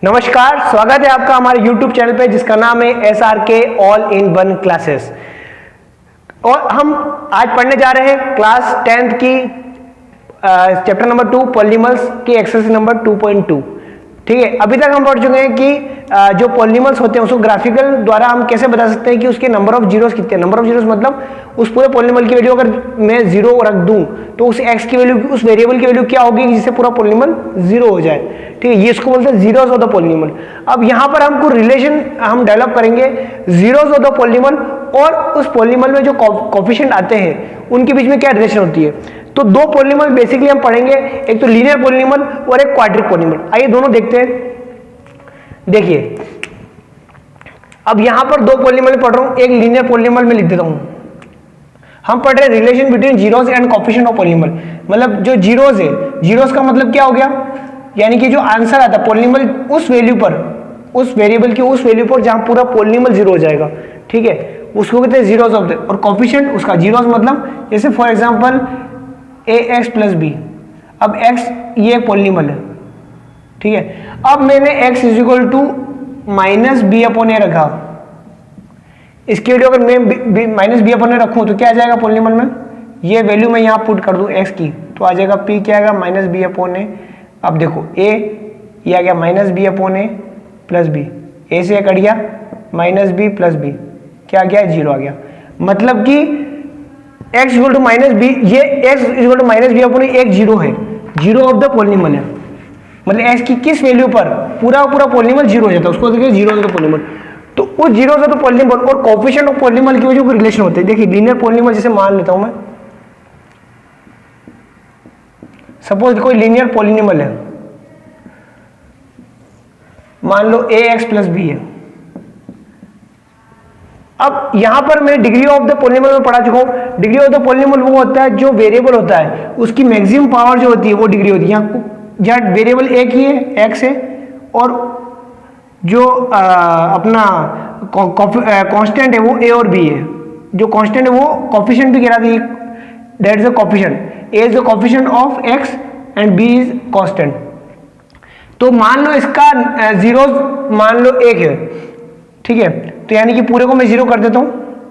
नमस्कार, स्वागत है आपका हमारे YouTube चैनल पे जिसका नाम है SRK all in one classes. और हम आज पढ़ने जा रहे हैं क्लास 10th की चैप्टर नंबर 2 पॉलीनॉमियल्स की एक्सरसाइज नंबर 2.2। ठीक है, अभी तक हम पढ़ चुके हैं कि जो पॉलीनॉमियल्स होते हैं उसको ग्राफिकल द्वारा हम कैसे बता सकते हैं कि उसके नंबर ऑफ जीरोस कितने हैं। नंबर ऑफ जीरोस मतलब उस पूरे पॉलीनॉमियल की वैल्यू अगर मैं जीरो रख दूं तो उस एक्स की वैल्यू, उस वेरिएबल की वैल्यू क्या होगी जिससे पूरा पॉलीनॉमियल जीरो हो जाए। ठीक है, ये इसको बोलते हैं जीरोस ऑफ द पॉलीनॉमियल। अब यहाँ पर हमको रिलेशन हम डेवलप करेंगे जीरोस ऑफ द पॉलीनॉमियल और उस पॉलीनॉमियल में जो कोएफिशिएंट आते हैं उनके बीच में क्या रिलेशन होती है। तो दो पॉलीनॉमियल बेसिकली हम पढ़ेंगे, एक तो लीनियर पॉलीनॉमियल और एक क्वाड्रिक पॉलीनॉमियल। आइए दोनों देखते हैं। देखिए, अब यहां पर दो पॉलीनॉमियल पढ़ रहा हूं, एक लीनियर पॉलीनॉमियल में लिख देता हूं। हम पढ़ रहे हैं relation between zeros and coefficient of polynomial. मतलब जो जीरोस है, जीरोस का मतलब क्या हो गया, यानी कि जो आंसर आता है पॉलीनॉमियल उस वैल्यू पर, उस वेरिएबल की उस वैल्यू पर जहां पूरा पॉलीनॉमियल जीरो हो जाएगा। ठीक है, उसको कहते हैं जीरोस ऑफ द, और कोएफिशिएंट उसका जीरोस मतलब जैसे for example ax plus b. अब x ये पॉलीनॉमियल है। ठीक है, अब मैंने x is equal to minus b upon a रखा। इसकी वैल्यू अगर मैं माइनस बी अपॉन ए रखूं तो क्या आ जाएगा पॉलीनॉमियल में, ये वैल्यू मैं यहां पुट कर दूं x की तो आ जाएगा p क्या आएगा माइनस बी अपॉन ए। अब देखो a ये आ गया माइनस बी अपॉन ए प्लस बी, ए से कट गया माइनस बी प्लस बी, क्या आ गया जीरो आ गया। मतलब कि x equal to minus b, ये x equal to minus b upon एक जीरो है, जीरो ऑफ द पॉलीनॉमियल है। मतलब x की किस वैल्यू पर पूरा पॉलीनॉमियल जीरो हो जाता है उसको देखिए जीरो ऑफ द पॉलीनॉमियल। तो उस जीरो ऑफ द पॉलीनॉमियल और कोएफिशिएंट ऑफ पॉलीनॉमियल की वजह से रिलेशन होते हैं। देखिए लीनियर पॉलीनॉमियल जैसे मान लेता हूं मैं, सपोज कोई लीनियर पॉलीनॉमियल है, मान लो ax प्लस बी है। अब यहां पर मैं डिग्री ऑफ द पॉलीनॉमियल में पढ़ा चुका हूं। डिग्री ऑफ द पॉलीनॉमियल वो होता है जो वेरिएबल होता है उसकी मैक्सिमम पावर जो होती है वो डिग्री होती है। जहां वेरिएबल एक ही है x है और जो अपना कांस्टेंट है वो a और b है। जो कांस्टेंट है वो कोएफिशिएंट भी कहलाती है, that is the coefficient. a is the coefficient of x and b is constant. तो मान लो इसका जीरोस मान लो एक है। ठीक है, तो यानी कि पूरे को मैं जीरो कर देता हूं।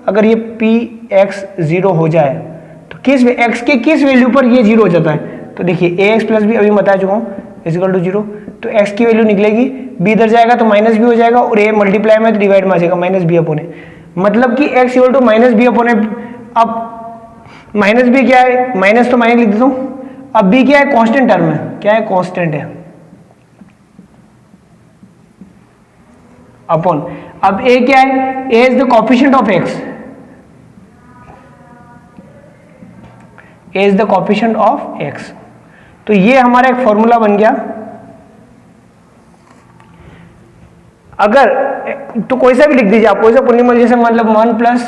अगर ये px जीरो हो जाए तो किस x के किस वैल्यू पर ये जीरो हो जाता है, तो देखिए ax प्लस बी अभी बता चुका हूं इज इक्वल टू जीरो। तो x की वैल्यू निकलेगी, b इधर जाएगा तो माइनस बी हो जाएगा और a मल्टीप्लाई में तो डिवाइड में आ जाएगा माइनस बी अपॉन ए। मतलब कि x equal to minus b upon a. अब माइनस बी क्या है, माइनस तो माइनस लिख देता हूं। अब b क्या है, कांस्टेंट टर्म है, क्या है कांस्टेंट है, अपॉन। अब a क्या है, a is the coefficient of x, a is the coefficient of x। तो ये हमारा एक फॉर्मूला बन गया। अगर तो कोई सा भी लिख दीजिए आप, कोई सा पॉलीनॉमियल, जैसे मतलब 1 प्लस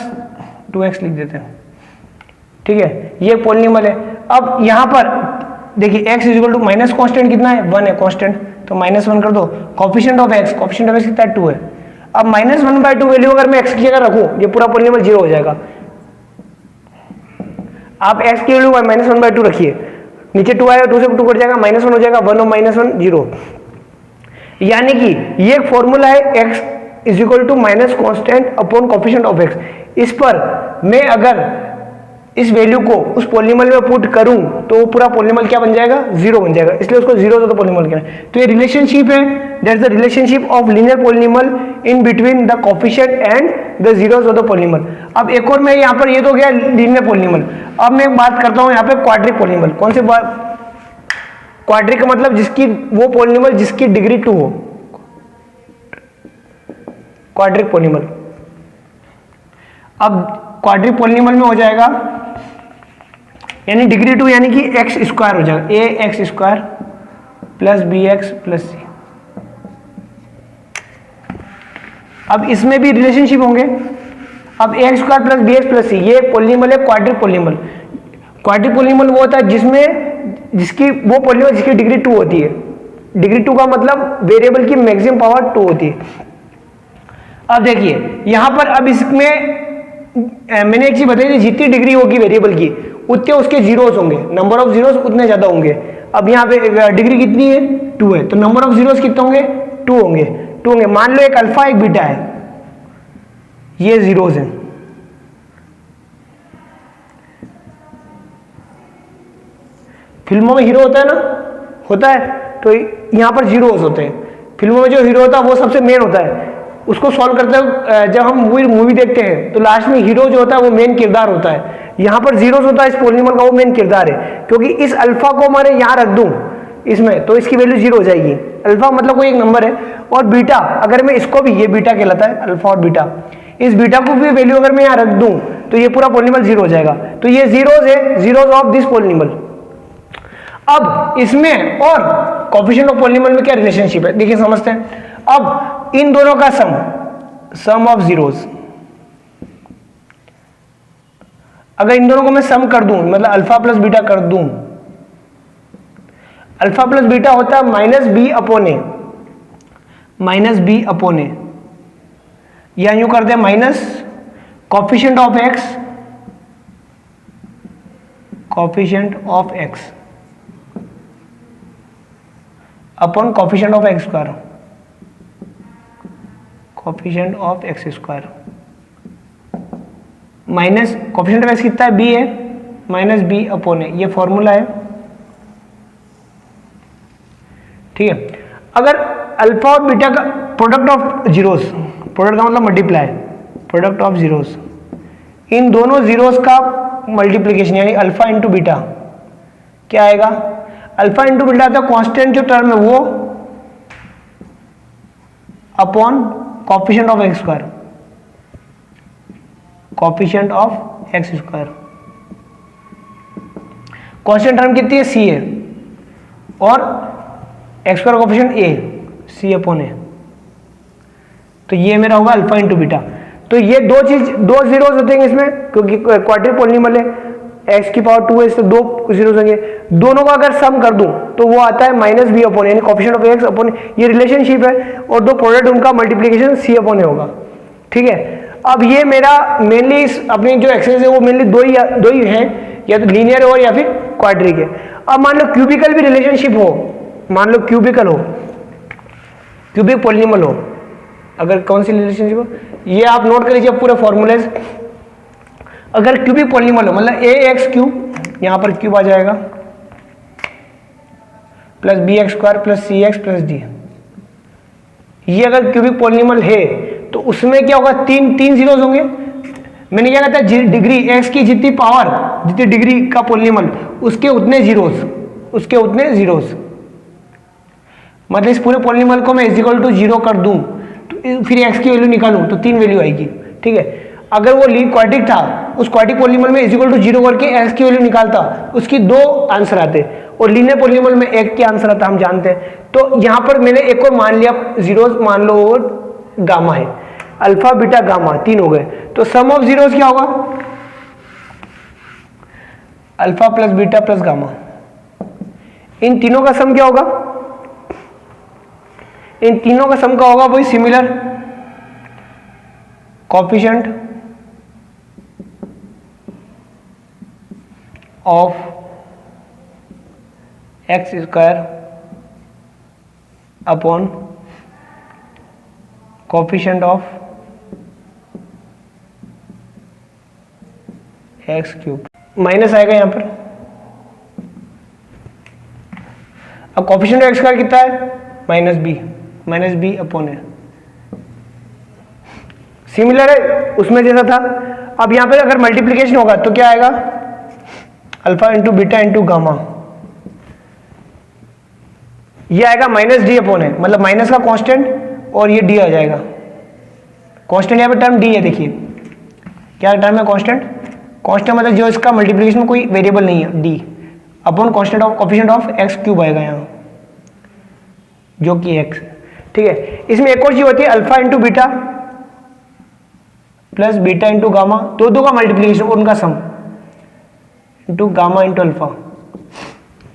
2x लिख देते हैं। ठीक है, ये पॉलीनॉमियल है। अब यहां पर देखिए x is equal to minus constant कितना है, 1 है कांस्टेंट, तो माइनस 1 कर दो। Coefficient of x, coefficient of x कितना है, 2 है। अब माइनस 1/2 वैल्यू अगर मैं x की जगह रखूं ये पूरा पॉलीनॉमियल जीरो हो जाएगा। आप x की वैल्यू माइनस 1/2 रखिए, नीचे 2 आएगा, 2 से 2 कट जाएगा, माइनस 1 हो जाएगा, 1 और माइनस 1 जीरो। यानी कि ये एक फॉर्मूला है x is equal to minus constant upon coefficient of x। इस पर मैं अगर इस वैल्यू को उस पॉलीनॉमियल में पुट करूं तो वो पूरा पॉलीनॉमियल क्या बन जाएगा, जीरो बन जाएगा, इसलिए उसको जीरो ऑफ द पॉलीनॉमियल कहते हैं। तो ये रिलेशनशिप है, that is the relationship of linear polynomial in between the coefficient and the zeros of the polynomial. अब एक और मैं यहां पर, ये तो गया लीनियर पॉलीनॉमियल। अब मैं बात करता हूं यहां पे क्वाड्रिक पॉलीनॉमियल। कौन से क्वाड्रिक का मतलब जिसकी वो पॉलीनॉमियल जिसकी डिग्री 2 हो, क्वाड्रिक पॉलीनॉमियल। अब क्वाड्रिक पॉलीनॉमियल में हो जाएगा यानी डिग्री 2 यानी कि एक्स स्क्वायर हो जाएगा, a x square plus b x plus c. अब इसमें भी रिलेशनशिप होंगे। अब a x square plus b x plus c, ये पॉलीनॉमियल है क्वाड्रिक पॉलीनॉमियल। क्वाड्रिक पॉलीनॉमियल वो होता है जिसकी वो पॉलीनॉमियल जिसकी डिग्री 2 होती है। डिग्री 2 का मतलब वेरिएबल की मैक्सिमम पावर 2 होती है। अब देखिए यहां पर, अब इसमें मैंने एक चीज बताई थी, जितनी डिग्री होगी वेरिएबल की उतने उसके जीरोस होंगे, नंबर ऑफ जीरोस उतने ज्यादा होंगे। अब यहाँ पे डिग्री कितनी है, 2 है, तो नंबर ऑफ जीरोस कितने होंगे, टू होंगे। मान लो एक अल्फा एक बीटा है, ये जीरोज हैं। फिल्मों में हीरो होता है ना, होता है, तो यहां पर जीरोज होते हैं। फिल्मों में जो हीरो होता है वो सबसे मेन होता है। उसको सॉल्व करते हैं जब हम मूवी देखते हैं तो लास्ट में हीरो जो होता है वो मेन किरदार होता है। यहां पर जीरोज होता है इस पॉलिनॉमियल का, वो मेन किरदार है। क्योंकि इस अल्फा को मैंने यहां रख दूं इसमें, तो इसकी वैल्यू जीरो हो जाएगी। अल्फा मतलब कोई एक नंबर है, और बीटा अगर मैं इसको भी, ये बीटा कहलाता है, अल्फा और बीटा, इस बीटा को भी वैल्यू अगर मैं यहां रख दूं तो ये पूरा पॉलिनॉमियल जीरो हो जाएगा। तो ये जीरोज है, जीरोज ऑफ दिस पॉलिनॉमियल। अब इसमें और कोएफिशिएंट ऑफ पॉलिनॉमियल में क्या रिलेशनशिप है देखिए, समझते हैं। अब इन दोनों का सम ऑफ जीरोज, अगर इन दोनों को मैं सम कर दूं, मतलब अल्फा प्लस बीटा कर दूं, अल्फा प्लस बीटा होता है माइनस बी अपॉन ए, या यूं करते हैं minus coefficient of x upon coefficient of x square, coefficient of x square minus coefficient of x कितना है, बी है, माइनस बी अपॉन ए, ये फॉर्मूला है। ठीक है, अगर अल्फा और बीटा का प्रोडक्ट ऑफ जीरोस, प्रोडक्ट का मतलब मल्टीप्लाई, प्रोडक्ट ऑफ जीरोस, इन दोनों जीरोस का मल्टीप्लीकेशन यानी अल्फा इंटू बीटा क्या आएगा, अल्फा इंटू बीटा आता है कांस्टेंट जो टर्म है वो upon coefficient of x square, coefficient of x square. Constant term कितनी है, सी है, और एक्स स्क्वायर कोएफिशिएंट ए, सी अपॉन ए, तो ये मेरा होगा अल्फा इंटू बीटा। तो ये दो जीरोस होते हैं इसमें, क्योंकि क्वाड्रेटिक पॉलिनॉमियल है, एक्स की पावर 2 है, इससे दो जीरोस होंगे। दोनों का अगर सम कर दूं तो वो आता है माइनस बी अपॉन, यानी कोएफिशिएंट ऑफ एक्स अपॉन, ये रिलेशनशिप है, और दो प्रोडक्ट उनका मल्टीप्लिकेशन सी अपॉन ए होगा। ठीक है, अब ये मेरा मेनली अपनी जो एक्सरसाइज है वो मेनली दो ही है, या तो लीनियर हो या फिर क्वाड्रिक है। अब मान लो क्यूबिकल भी रिलेशनशिप हो, मान लो क्यूबिकल हो, क्यूबिक पॉलिनॉमियल हो, अगर कौन सी रिलेशनशिप हो ये आप नोट कर लीजिए पूरे फॉर्मूलेज। अगर क्यूबिक पॉलिनॉमियल हो मतलब ए एक्स क्यूब, यहां पर क्यूब आ जाएगा, plus b x square plus c x plus d, ये अगर क्यूबिक पॉलिनॉमियल है तो उसमें क्या होगा, तीन जीरोस होंगे। मैंने क्या कहता है, डिग्री एक्स की जितनी पावर, जितनी डिग्री का पॉलिनॉमियल, उसके उतने जीरोस, मतलब इस पूरे पॉलिनॉमियल को मैं इज इक्वल टू 0 कर दूं तो फिर एक्स की वैल्यू निकालूं तो 3 वैल्यू आएगी। ठीक है, अगर वो क्वाड्रिक था, उस क्वाड्रिक पॉलिनॉमियल में इज इक्वल टू 0 करके एक्स की वैल्यू निकालता, उसकी 2 आंसर आते, और लीनियर पॉलिनॉमियल में एक के आंसर आता, हम जानते हैं। तो यहां पर मैंने एक और मान लिया जीरोस, मान लो और गामा है, अल्फा बीटा गामा 3 हो गए। तो सम ऑफ जीरोस क्या होगा, alpha plus beta plus gamma, इन तीनों का सम क्या होगा, इन तीनों का सम का होगा वही similar coefficient of x square upon coefficient of x cube, minus आएगा यहां पर। अब कोएफिशिएंट ऑफ एक्स स्क्वायर कितना है, माइनस बी अपॉन ए, सिमिलर है उसमें जैसा था। अब यहां पर अगर मल्टीप्लिकेशन होगा तो क्या आएगा, alpha into beta into gamma, ये आएगा माइनस डी अपॉन है, मतलब माइनस का कांस्टेंट और ये डी आ जाएगा। कांस्टेंट यहाँ पे टर्म डी है, देखिए क्या टर्म है, कांस्टेंट मतलब जो इसका मल्टीप्लिकेशन में कोई वेरिएबल नहीं है, D upon constant of coefficient of x cube आएगा यहाँ, जो कि एक्स। ठीक है, इसमें एक और चीज होती है alpha into beta plus beta into gamma, दो का मल्टीप्लिकेशन और उनका सम, इंटू गामा इंटू अल्फा,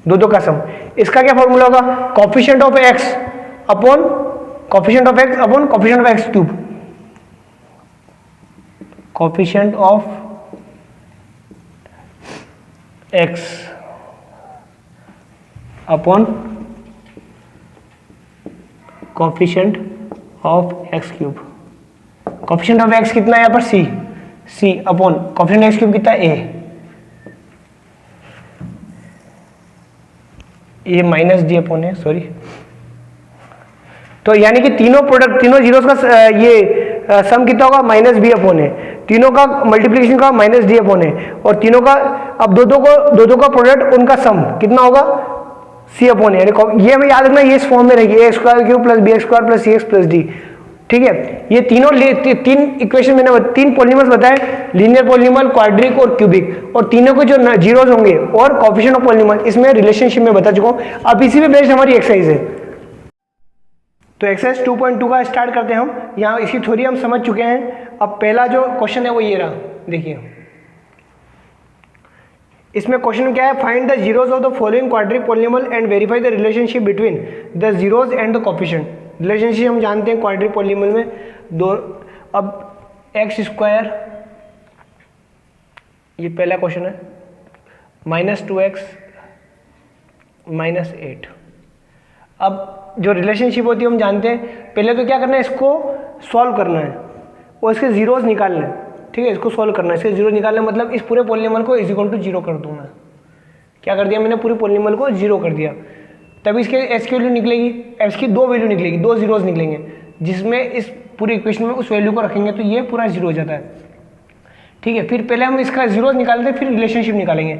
दो का सम। इसका क्या फॉर्मूला होगा, coefficient of x upon coefficient of x cube, coefficient of x upon coefficient of x cube. Coefficient of x कितना है यहाँ पर सी अपॉन कोफिशिएंट एक्स क्यूब कितना है ए, ये माइनस डी अपॉन है, सॉरी। तो यानी कि तीनों प्रोडक्ट, तीनों जीरोस का ये सम कितना होगा, माइनस बी अपॉन है। तीनों का मल्टीप्लिकेशन का माइनस डी अपॉन है, और तीनों का अब दो का प्रोडक्ट, उनका सम कितना होगा, सी अपॉन है। ये हमें याद रखना, ये इस फॉर्म में रहेगी, a square cube plus b square plus c x plus d. ठीक है, ये तीनों तीन इक्वेशन मैंने तीन पॉलिनॉमियल्स बताए, लीनियर पॉलिनॉमियल, क्वाड्रिक और क्यूबिक, और तीनों के जो जीरोस होंगे और कोएफिशिएंट ऑफ पॉलिनॉमियल, इसमें रिलेशनशिप में बता चुका हूं। अब इसी पे बेस्ड हमारी एक्सरसाइज है। तो एक्सरसाइज 2.2 का स्टार्ट करते हैं हम। यहाँ इसकी थ्योरी हम समझ चुके हैं। अब पहला जो क्वेश्चन है वो ये रहा, देखिए इसमें क्वेश्चन क्या है, find the zeros of the following quadric polynomial and verify the relationship between the zeros and the coefficient. Relationship हम जानते हैं क्वाड्रिक पॉलिनॉमियल में दो। अब एक्स स्क्वायर, ये पहला क्वेश्चन है, -2x -8। अब जो रिलेशनशिप होती है हम जानते हैं, पहले तो क्या करना है, इसको सॉल्व करना है और इसके जीरोस निकालना है। ठीक है, इसको सॉल्व करना है, इसके जीरो निकालना है, मतलब इस पूरे पॉलिनॉमियल को इज इक्वल टू 0 कर दूंगा। क्या कर दिया मैंने, पूरे पॉलिनॉमियल को 0 कर दिया, तभी इसके एस की वैल्यू निकलेगी, एस की दो वैल्यू निकलेगी, दो जीरोस निकलेंगे, जिसमें इस पूरी इक्वेशन में उस वैल्यू को रखेंगे तो ये पूरा 0 हो जाता है। ठीक है, फिर पहले हम इसका जीरोस निकालते हैं, फिर रिलेशनशिप निकालेंगे।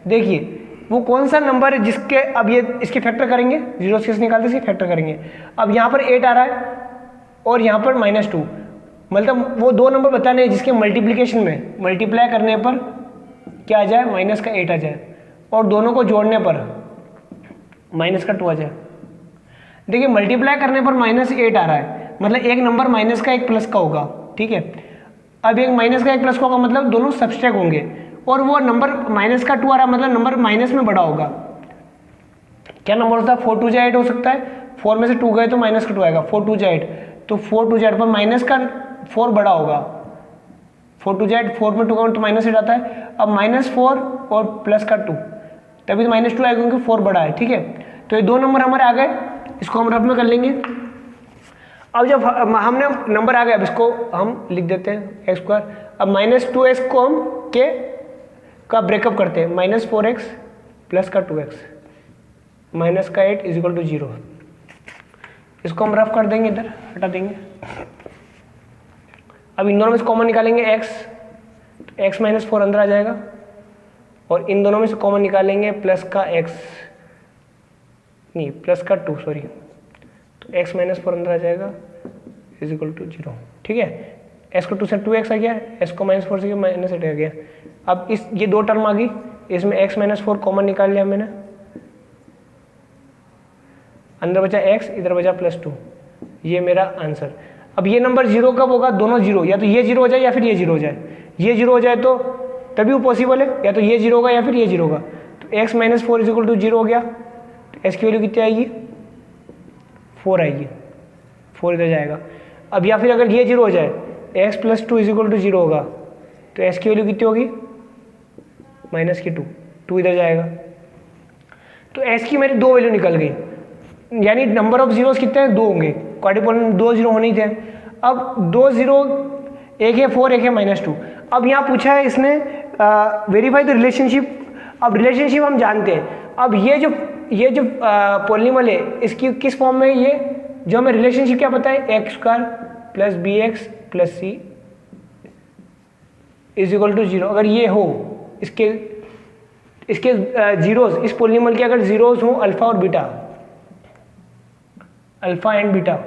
देखिए वो कौन सा नंबर है जिसके, अब ये इसके फैक्टर करेंगे, जीरो से निकालते इसके फैक्टर करेंगे। अब यहाँ पर 8 आ रहा है और यहाँ पर -2, मतलब वो दो नंबर बताने हैं जिसके मल्टीप्लिकेशन में मल्टीप्लाई करने पर क्या आ जाए, -8 आ जाए, और दोनों को जोड़ने पर -2 आ जाए। देखिए मल्टीप्लाई करने पर -8 आ रहा है, मतलब एक नंबर माइनस का एक प्लस का होगा। ठीक है, अब एक माइनस का एक प्लस का होगा, मतलब दोनों सबस्ट्रैक्ट होंगे, और वो नंबर -2 आ रहा है, मतलब नंबर माइनस में बड़ा होगा। क्या नंबर होता है, 4 2 8 हो सकता है, 4 में से 2 गए तो -2 आएगा, 4 2 8, तो 4 2 8 पर माइनस का 4 बड़ा होगा, 4 2 8, 4 में 2 का तो -8 आता है। अब -4 और प्लस का 2, तभी तो -2 आएगा क्योंकि 4 बड़ा है। ठीक है, तो ये दो नंबर हमारे आ गए, इसको हम रफ में कर लेंगे। अब जब हमने नंबर आ गया, अब इसको हम लिख देते हैं एक्स स्क्वायर। अब -2x को हम के का ब्रेकअप करते हैं, -4x प्लस का 2x माइनस का 8 इज इक्वल टू 0। इसको हम रफ कर देंगे, इधर हटा देंगे। अब इन दोनों में से कॉमन निकालेंगे x, तो x -4 अंदर आ जाएगा, और इन दोनों में से कॉमन निकालेंगे प्लस का x, नहीं प्लस का 2 सॉरी, तो x -4 अंदर आ जाएगा इज इक्वल टू 0। ठीक है, s को 2 से 2x आ गया, s को -4 से -8 आ गया। अब इस ये दो टर्म आ गई, इसमें x -4 कॉमन निकाल लिया मैंने, अंदर बचा x, इधर बचा +2, ये मेरा आंसर। अब ये नंबर 0 कब होगा, दोनों 0, या तो ये 0 हो जाए या फिर ये 0 हो जाए। ये 0 हो जाए तो तभी वो पॉसिबल है, या तो ये 0 होगा या फिर ये 0 होगा। तो x -4 इज इक्वल टू 0 हो गया, तो s की वैल्यू कितनी आएगी, 4 आएगी, 4 इधर जाएगा। अब या फिर अगर ये 0 हो जाए, x + 2 इज इक्वल टू 0 होगा, तो s की वैल्यू कितनी होगी, -2, 2 इधर जाएगा। तो s की मेरी दो वैल्यू निकल गई, यानी नंबर ऑफ जीरोस कितने हैं, 2 होंगे। क्वाड्रिपल में 2 0 होने ही थे। अब 2 0, एक है 4, एक है -2। अब यहाँ पूछा है इसने वेरीफाई द रिलेशनशिप। अब रिलेशनशिप हम जानते हैं। अब ये जो पॉलिनॉमियल है, इसकी किस फॉर्म में, ये जो हमें रिलेशनशिप क्या पता है, x² + bx + c is equal to 0। अगर ये हो, इसके जीरोस, इस पॉलिनॉमियल के अगर जीरोस हो अल्फा और बीटा, अल्फा एंड बीटा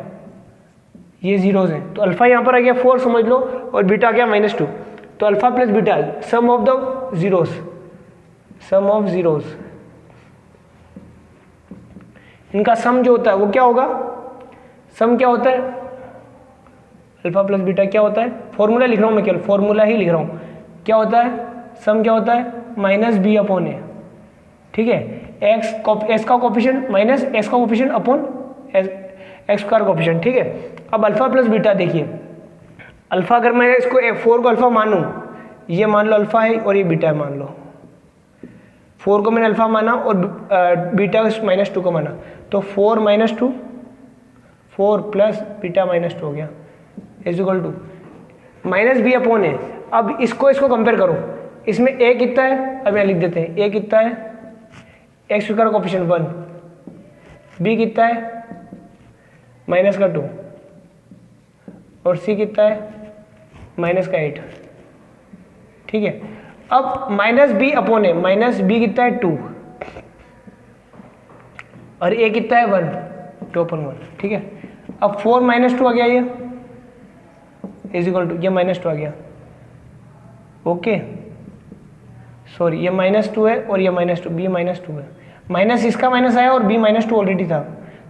ये जीरोस हैं, तो अल्फा यहाँ पर आ गया 4 समझ लो, और बीटा आ गया -2, तो alpha plus beta sum of the zeros, sum of zeros, इनका सम जो होता है वो क्या होगा, सम क्या होता है, अल्फा प्लस बीटा क्या होता है, फॉर्मूला लिख रहा हूँ मैं, केवल फॉर्मूला ही लिख रहा हूँ। क्या होता है, सम क्या होता है, -b/a। ठीक है, एस का कोफिशिएंट माइनस एस का coefficient upon x square coefficient. ठीक है, अब अल्फा प्लस बीटा देखिए, अल्फा अगर मैं इसको 4 को अल्फा मानूं, ये मान लो अल्फा है और ये बीटा मान लो, 4 को मैंने अल्फा माना और बीटा -2 को माना, तो 4 - 2 4 प्लस बीटा माइनस 2 हो गया is equal to minus b upon a. अब इसको कंपेयर करो, इसमें ए कितना है, अब यहाँ लिख देते हैं, ए कितना है एक्स स्क्वायर कोएफिशिएंट 1, बी कितना है माइनस का 2 और सी कितना है माइनस का 8। ठीक है, अब माइनस बी अपॉन ए, माइनस बी कितना है 2 और ए कितना है 1, 2 अपॉन 1। ठीक है, अब 4 माइनस 2 आ गया ये इज इक्वल टू, ये माइनस 2 आ गया, ओके सॉरी ये माइनस 2 है और ये माइनस 2, बी माइनस 2 है, माइनस इसका माइनस आया और बी माइनस 2 ऑलरेडी था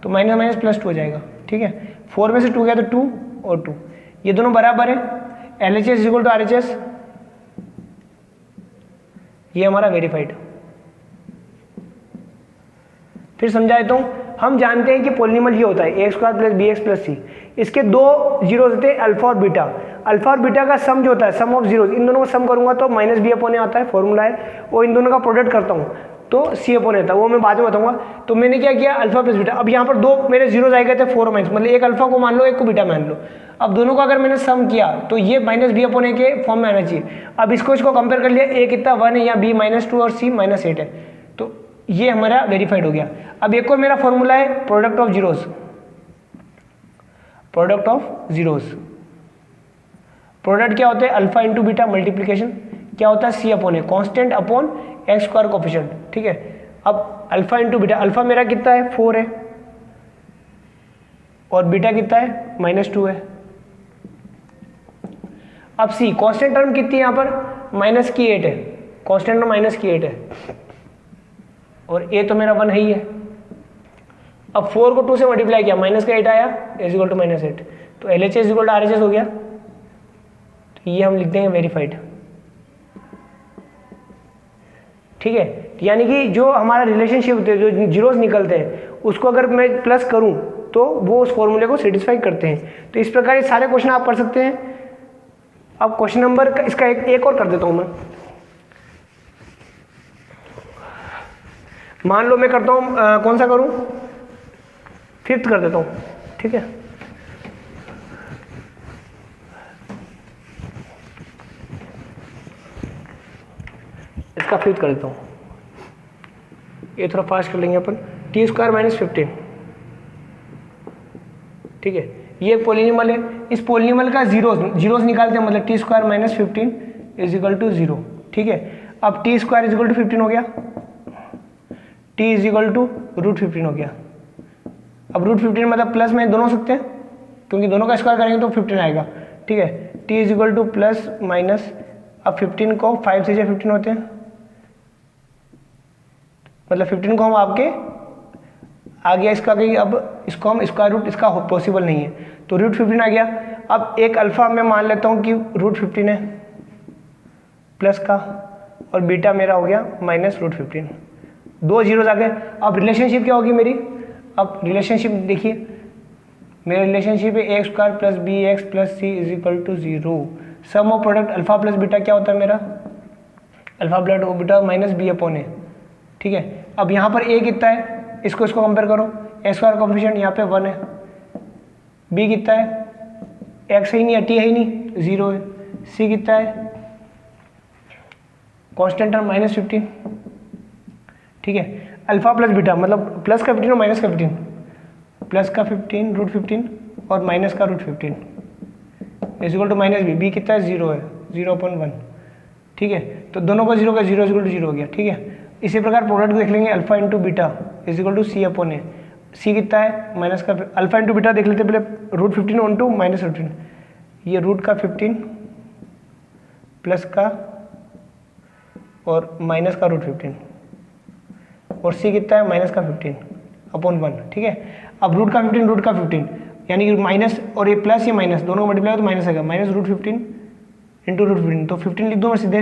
तो माइनस माइनस प्लस 2 हो जाएगा। ठीक है, 4 में से 2 गया तो 2 और 2, ये दोनों बराबर है, LHS is equal to RHS, ये हमारा वेरीफाइड। फिर समझा देता हूँ, हम जानते हैं कि पॉलिनॉमियल ये होता है a square plus b x plus c, इसके दो जीरोज होते हैं अल्फा और बीटा। अल्फा और बीटा का सम जो होता है सम ऑफ जीरोज, इन दोनों को सम करूंगा तो माइनस बी अपॉन ए आता है, फॉर्मूला है, और इन दोनों का प्रोडक्ट करता हूँ तो सी अपॉन ए आता है, वो मैं बाद में बताऊंगा। तो मैंने क्या किया अल्फा प्लस बीटा, अब यहाँ पर दो मेरे जीरोज आए गए थे 4 माइनस, मतलब एक अल्फा को मान लो एक को बीटा मान लो, अब दोनों का अगर मैंने सम किया तो ये माइनस बी अपॉन ए के फॉर्म में आना चाहिए। अब इसको कंपेयर कर लिया, ए कितना 1 है या बी माइनस 2 और सी माइनस 8 है, तो ये हमारा वेरीफाइड हो गया। अब एक और मेरा फॉर्मूला है product of zeros, product of zeros, product क्या होता है अल्फा इंटू बीटा मल्टीप्लीकेशन क्या होता है c upon a, constant upon x square coefficient. ठीक है, अब अल्फा इंटू बीटा, अल्फा मेरा कितना है 4 है और बीटा कितना है -2 है। अब सी कांस्टेंट टर्म कितनी है यहाँ पर माइनस की 8 है, कांस्टेंट टर्म माइनस की 8 है और ए तो मेरा 1 है ही है। अब 4 को 2 से मल्टीप्लाई किया माइनस का 8 आया इज इक्वल टू -8, तो LHS is equal to RHS हो गया, तो ये हम लिख देंगे वेरीफाइड। ठीक है, यानी कि जो हमारा रिलेशनशिप होते हैं, जो जीरोस निकलते हैं, उसको अगर मैं प्लस करूं तो वो उस फॉर्मूले को सेटिस्फाई करते हैं। तो इस प्रकार ये सारे क्वेश्चन आप कर सकते हैं। अब क्वेश्चन नंबर इसका एक और कर देता हूं मैं, मान लो मैं करता हूं कौन सा करूं, 5th कर देता हूं। ठीक है, इसका 5th कर देता हूं, ये थोड़ा फास्ट कर लेंगे अपन, टी स्क्वायर माइनस 15। ठीक है, ये एक पॉलिनॉमियल है, इस पॉलिनॉमियल का जीरोस निकालते हैं, मतलब t square minus 15 is equal to 0। ठीक है, अब t square is equal to 15 हो गया, टी इज इक्वल टू √15 हो गया। अब √15 मतलब प्लस में दोनों हो सकते हैं, क्योंकि दोनों का स्क्वायर करेंगे तो 15 आएगा। ठीक है, T is equal two plus minus, अब 15 को 5 से 15 होते हैं, मतलब 15 को हम आपके आ गया इसका, कि अब इसको हम स्क्वायर रूट इसका पॉसिबल नहीं है, तो √15 आ गया। अब एक अल्फा मैं मान लेता हूँ कि √15 है प्लस का, और बीटा मेरा हो गया -√15, दो जीरोज आ गए। अब रिलेशनशिप क्या होगी मेरी, अब रिलेशनशिप देखिए, मेरा रिलेशनशिप है a square plus b x plus c is equal to 0। Sum of product alpha plus beta क्या होता है मेरा, alpha plus beta minus b upon a. ठीक है, अब यहाँ पर ए कितना है, इसको कंपेयर करो, ए स्क्वायर कोएफिशिएंट यहाँ पे 1 है, बी कितना है, एक्स है ही नहीं है, टी है ही नहीं, 0 है, सी कितना है कांस्टेंट टर्म -15। ठीक है, अल्फा प्लस बीटा मतलब प्लस का 15 और माइनस का 15, प्लस का 15 √15 और माइनस का √15 is equal to minus b, b कितना है 0 है, 0/1। ठीक है, तो दोनों का 0 का 0 इज इक्वल टू 0 हो गया। ठीक है, इसी प्रकार प्रोडक्ट देख लेंगे, alpha into beta is equal to c upon a, c कितना है माइनस का, अल्फा इंटू बीटा देख लेते पहले, √15 ऑन टू -15, ये रूट का 15 प्लस का और माइनस का √15, और सी कितना है माइनस का 15 अपॉन 1। ठीक है, अब रूट का 15 यानी कि माइनस और ये प्लस ये माइनस दोनों को मल्टीप्लाई तो माइनस आएगा, -√15 इंटू √15, तो 15 लिख दो मैं सीधे,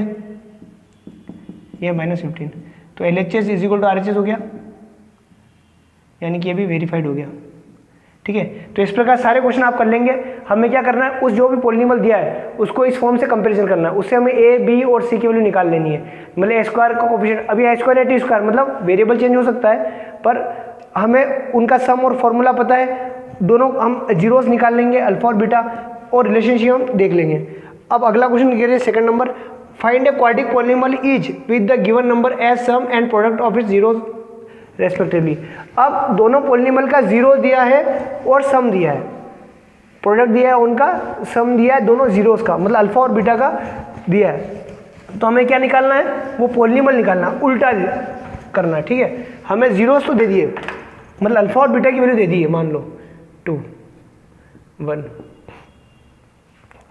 ये -15, तो LHS is equal to RHS हो गया, यानी कि ये भी वेरीफाइड हो गया। ठीक है, तो इस प्रकार सारे क्वेश्चन आप कर लेंगे। हमें क्या करना है, उस जो भी पॉलिनॉमियल दिया है उसको इस फॉर्म से कंपैरिजन करना है, उससे हमें ए बी और सी की वैल्यू निकाल लेनी है। मतलब ए स्क्वायर का कोएफिशिएंट, अभी ए स्क्वायर या टी स्क्वायर मतलब वेरिएबल चेंज हो सकता है, पर हमें उनका सम और फॉर्मूला पता है, दोनों हम जीरोस निकाल लेंगे, अल्फा और बीटा, और रिलेशनशिप हम देख लेंगे। अब अगला क्वेश्चन कह रहे हैं second number, find a quadratic polynomial is with the given number as sum and product of its zeros respectively. अब दोनों पॉलिनॉमियल का जीरो दिया है और सम दिया है, प्रोडक्ट दिया है उनका, सम दिया है दोनों जीरोस का, मतलब अल्फा और बीटा का दिया है। तो हमें क्या निकालना है, वो पॉलिनॉमियल निकालना, उल्टा करना है, ठीक है। हमें जीरोस तो दे दिए, मतलब अल्फा और बीटा की वैल्यू दे दी है, मान लो 2 1,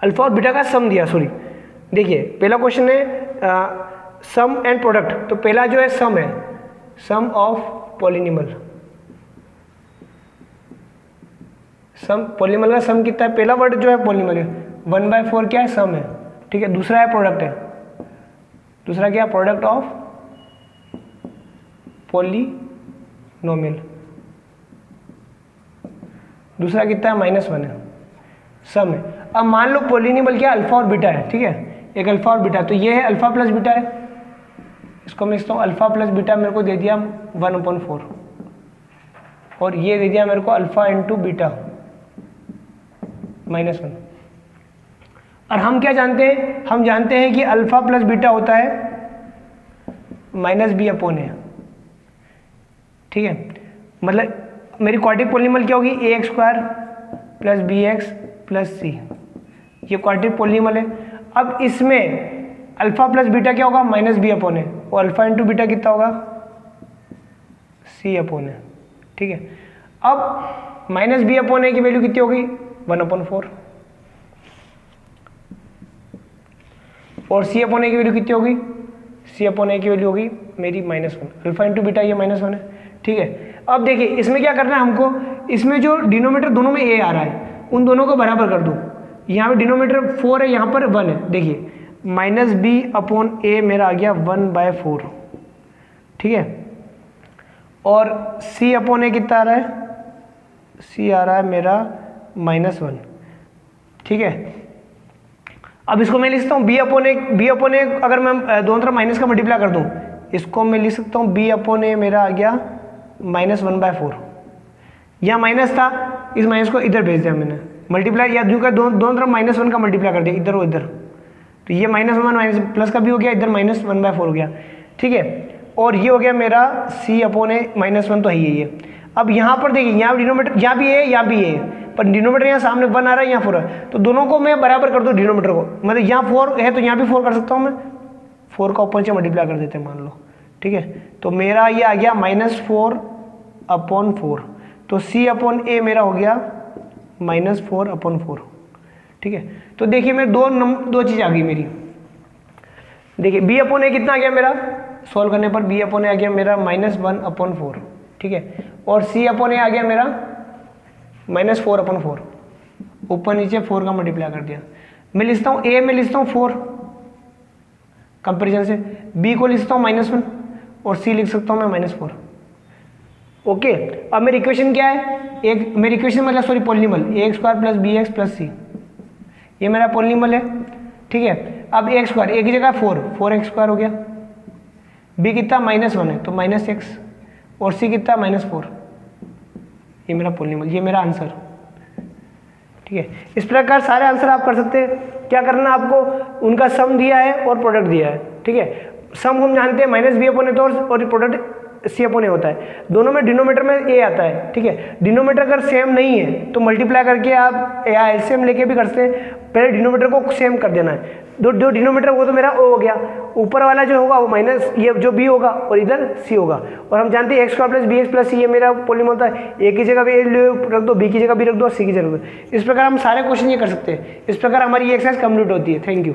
अल्फा और बीटा का सम दिया, सॉरी देखिए पहला क्वेश्चन है सम एंड प्रोडक्ट, तो पहला जो है सम है, सम ऑफ पॉलिनॉमियल, सम पॉलिनॉमियल का सम कितना है, पहला वर्ड जो है पॉलिनॉमियल है 1/4 क्या है, सम है, ठीक है। दूसरा है प्रोडक्ट है, दूसरा क्या है, प्रोडक्ट ऑफ पॉलिनॉमियल, दूसरा कितना है, -1 है, सम है। अब मान लो पॉलिनॉमियल क्या, अल्फा और बीटा है, ठीक है, एक अल्फा और बीटा, तो ये है अल्फा प्लस बीटा है, इसको मैं लिखता हूँ अल्फा प्लस बीटा, मेरे को दे दिया 1/4, और ये दे दिया मेरे को अल्फा इंटू बीटा -1। और हम क्या जानते हैं, हम जानते हैं कि अल्फा प्लस बीटा होता है -b/a, ठीक है। मतलब मेरी क्वाड्रेटिक पॉलिनॉमियल क्या होगी, ax² + bx + c, ये क्वाड्रेटिक पॉलिनॉमियल है। अब इसमें अल्फा प्लस बीटा क्या होगा, -b/a, और अल्फा इंटू बीटा कितना होगा, c/a, ठीक है। अब -b/a की वैल्यू कितनी होगी, 1/4, और c/a की वैल्यू कितनी होगी, c/a की वैल्यू होगी मेरी -1, अल्फा इंटू बीटा ये -1 है, ठीक है। अब देखिए इसमें क्या करना है हमको, इसमें जो डिनोमीटर दोनों में a आ रहा है उन दोनों को बराबर कर दूँ। यहाँ पे डिनोमीटर 4 है, यहाँ पर 1 है, देखिए -b/a मेरा आ गया 1/4, ठीक है। और c/a कितना आ रहा है, c आ रहा है मेरा -1, ठीक है। अब इसको मैं लिख सकता हूँ b/a, अगर मैं दोनों तरफ माइनस का मल्टीप्लाई कर दूँ, इसको मैं लिख सकता हूँ b/a मेरा आ गया -1/4, यहाँ माइनस था, इस माइनस को इधर भेज दिया मैंने, मल्टीप्लाई या जो का दोनों तरफ -1 का मल्टीप्लाई कर दिया, इधर और इधर, तो ये -1 माइनस प्लस का भी हो गया, इधर -1/4 हो गया, ठीक है। और ये हो गया मेरा c/a -1 तो है ये। अब यहाँ पर देखिए, यहाँ डिनोमीटर, यहाँ भी है, यहाँ भी है, पर डिनोमीटर यहाँ सामने 1 आ रहा है, यहाँ 4 है, तो दोनों को मैं बराबर कर दूँ डिनोमीटर को, मतलब यहाँ 4 है तो यहाँ भी 4 कर सकता हूँ मैं, 4 का ऊपर से मल्टीप्लाई कर देते हैं मान लो, ठीक है। तो मेरा ये आ गया -4/4, तो c/a मेरा हो गया -4/4, ठीक है। तो देखिए मैं दो चीज़ आ गई मेरी, देखिए b/a कितना आ गया मेरा, सॉल्व करने पर b/a आ गया मेरा -1/4, ठीक है। और c/a आ गया मेरा -4/4, ऊपर नीचे 4 का मल्टीप्लाई कर दिया। मैं लिखता हूँ a में लिखता हूँ 4 कंपेरिजन से, b को लिखता हूँ -1 और c लिख सकता हूँ मैं -4, ओके। अब मेरी इक्वेशन क्या है, एक मेरी इक्वेशन मतलब sorry polynomial ax² + bx + c, ये मेरा पॉलिनॉमियल है, ठीक है। अब ax², a की जगह 4x² हो गया, b कितना -1 है तो -x, और c कितना -4, ये मेरा पॉलिनॉमियल, ये मेरा आंसर, ठीक है। इस प्रकार सारे आंसर आप कर सकते हैं। क्या करना आपको, उनका सम दिया है और प्रोडक्ट दिया है, ठीक है। सम हम जानते हैं -b/a तो, और प्रोडक्ट c/a होता है, दोनों में डिनोमीटर में a आता है, ठीक है। डिनोमीटर अगर सेम नहीं है तो मल्टीप्लाई करके आप या एलसीएम लेके भी कर सकते हैं, पहले डिनोमीटर को सेम कर देना है। जो डिनोमीटर वो तो मेरा o हो गया, ऊपर वाला जो होगा वो माइनस ये जो b होगा और इधर c होगा, और हम जानते हैं x² + bx + c ये मेरा पॉलिनॉमियल होता है, a की जगह भी रख दो, b की जगह भी रख दो, c की जगह। इस प्रकार हम सारे क्वेश्चन ये कर सकते हैं। इस प्रकार हमारी ये एक्सरसाइज कंप्लीट होती है। Thank you.